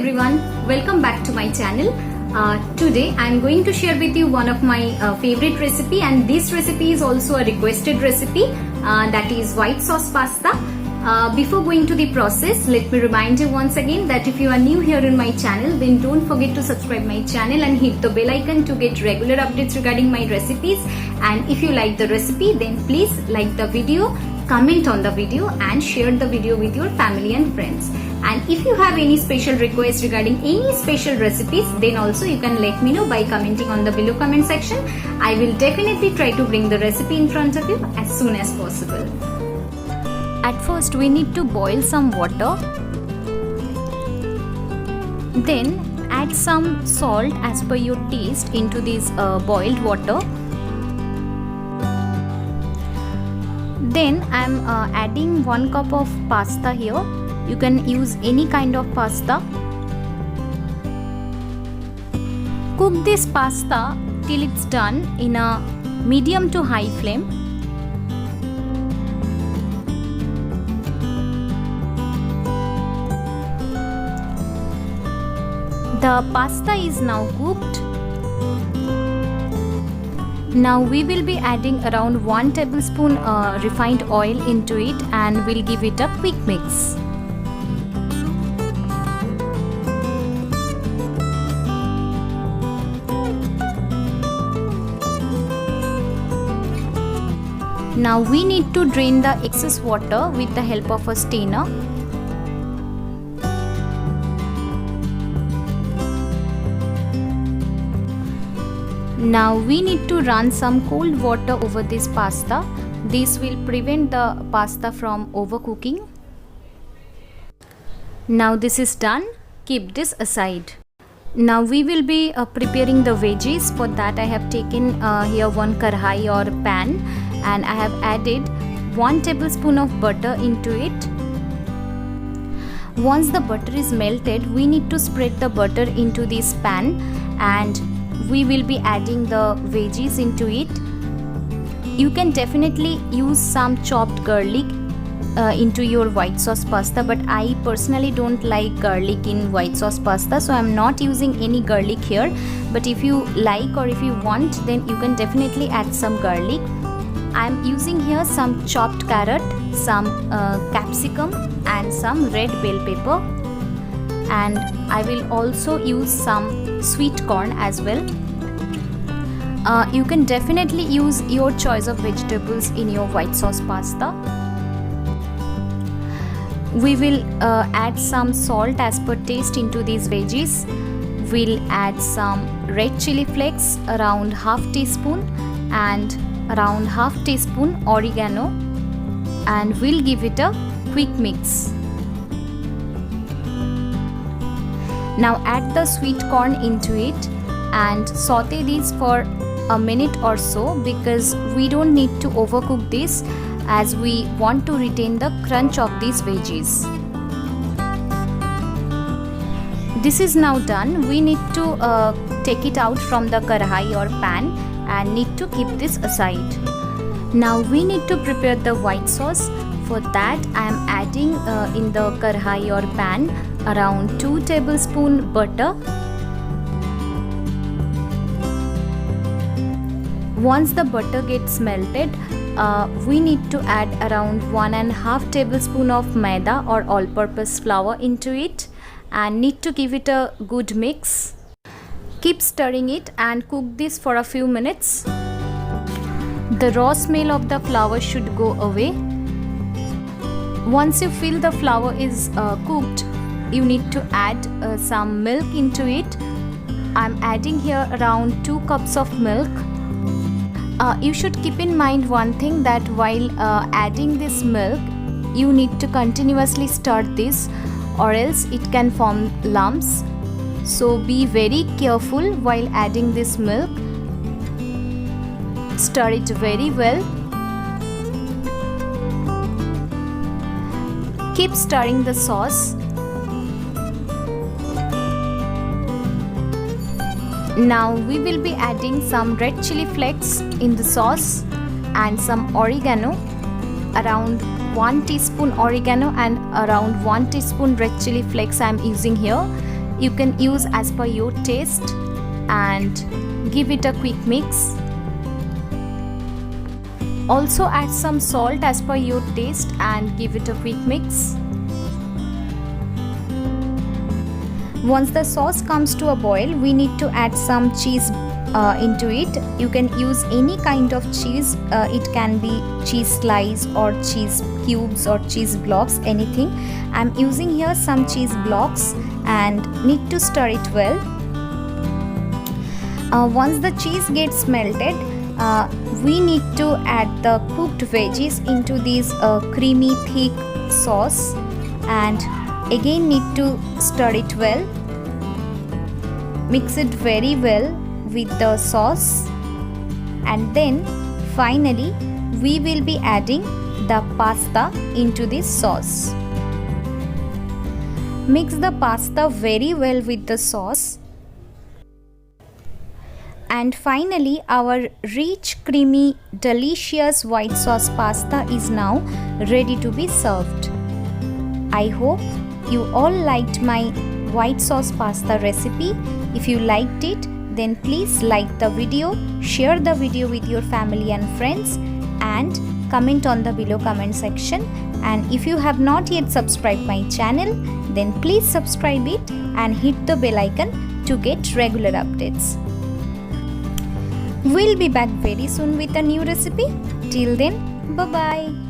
everyone, welcome back to my channel. Today I am going to share with you one of my favorite recipe, and this recipe is also a requested recipe, that is white sauce pasta. Before going to the process, let me remind you once again that if you are new here in my channel, then don't forget to subscribe my channel and hit the bell icon to get regular updates regarding my recipes. And if you like the recipe, then please like the video, comment on the video and share the video with your family and friends. And if you have any special requests regarding any special recipes, then also you can let me know by commenting on the below comment section. I will definitely try to bring the recipe in front of you as soon as possible. At first we need to boil some water. Then add some salt as per your taste into this boiled water. Then I am adding 1 cup of pasta here. You can use any kind of pasta. Cook this pasta till it's done in a medium to high flame. The pasta is now cooked. Now we will be adding around 1 tablespoon refined oil into it, and we'll give it a quick mix. Now we need to drain the excess water with the help of a strainer. Now we need to run some cold water over this pasta. This will prevent the pasta from overcooking. Now this is done. Keep this aside. Now we will be preparing the veggies. For that I have taken here 1 karhai or pan, and I have added 1 tablespoon of butter into it. Once the butter is melted, we need to spread the butter into this pan, and we will be adding the veggies into it. You can definitely use some chopped garlic into your white sauce pasta, but I personally don't like garlic in white sauce pasta, so I'm not using any garlic here. But if you like or if you want, then you can definitely add some garlic. I'm using here some chopped carrot, some capsicum and some red bell pepper, and I will also use some sweet corn as well. You can definitely use your choice of vegetables in your white sauce pasta. We will add some salt as per taste into these veggies. We'll add some red chili flakes, around half teaspoon, and around half teaspoon oregano, and we'll give it a quick mix. Now add the sweet corn into it and saute these for a minute or so, because we don't need to overcook this, as we want to retain the crunch of these veggies. This is now done. We need to take it out from the karhai or pan and need to keep this aside. Now we need to prepare the white sauce. For that I am adding in the karhai or pan around 2 tablespoons butter. Once the butter gets melted, we need to add around 1.5 tablespoons of maida or all-purpose flour into it, and need to give it a good mix. Keep stirring it and cook this for a few minutes. The raw smell of the flour should go away. Once you feel the flour is cooked, you need to add some milk into it. I'm adding here around 2 cups of milk. You should keep in mind one thing, that while adding this milk, you need to continuously stir this, or else it can form lumps. So be very careful while adding this milk. Stir it very well. Keep stirring the sauce. Now we will be adding some red chili flakes in the sauce and some oregano, around 1 teaspoon oregano and around 1 teaspoon red chili flakes I am using here. You can use as per your taste and give it a quick mix. Also add some salt as per your taste and give it a quick mix. Once the sauce comes to a boil, we need to add some cheese into it. You can use any kind of cheese. It can be cheese slice or cheese cubes or cheese blocks, anything. I'm using here some cheese blocks and need to stir it well. Once the cheese gets melted, we need to add the cooked veggies into this creamy thick sauce and again need to stir it well. Mix it very well with the sauce, and then finally we will be adding the pasta into this sauce. Mix the pasta very well with the sauce, and finally our rich, creamy, delicious white sauce pasta is now ready to be served. I hope you all liked my white sauce pasta recipe. If you liked it, then please like the video, share the video with your family and friends, and comment on the below comment section. And if you have not yet subscribed my channel, then please subscribe it and hit the bell icon to get regular updates. We'll be back very soon with a new recipe. Till then, bye bye.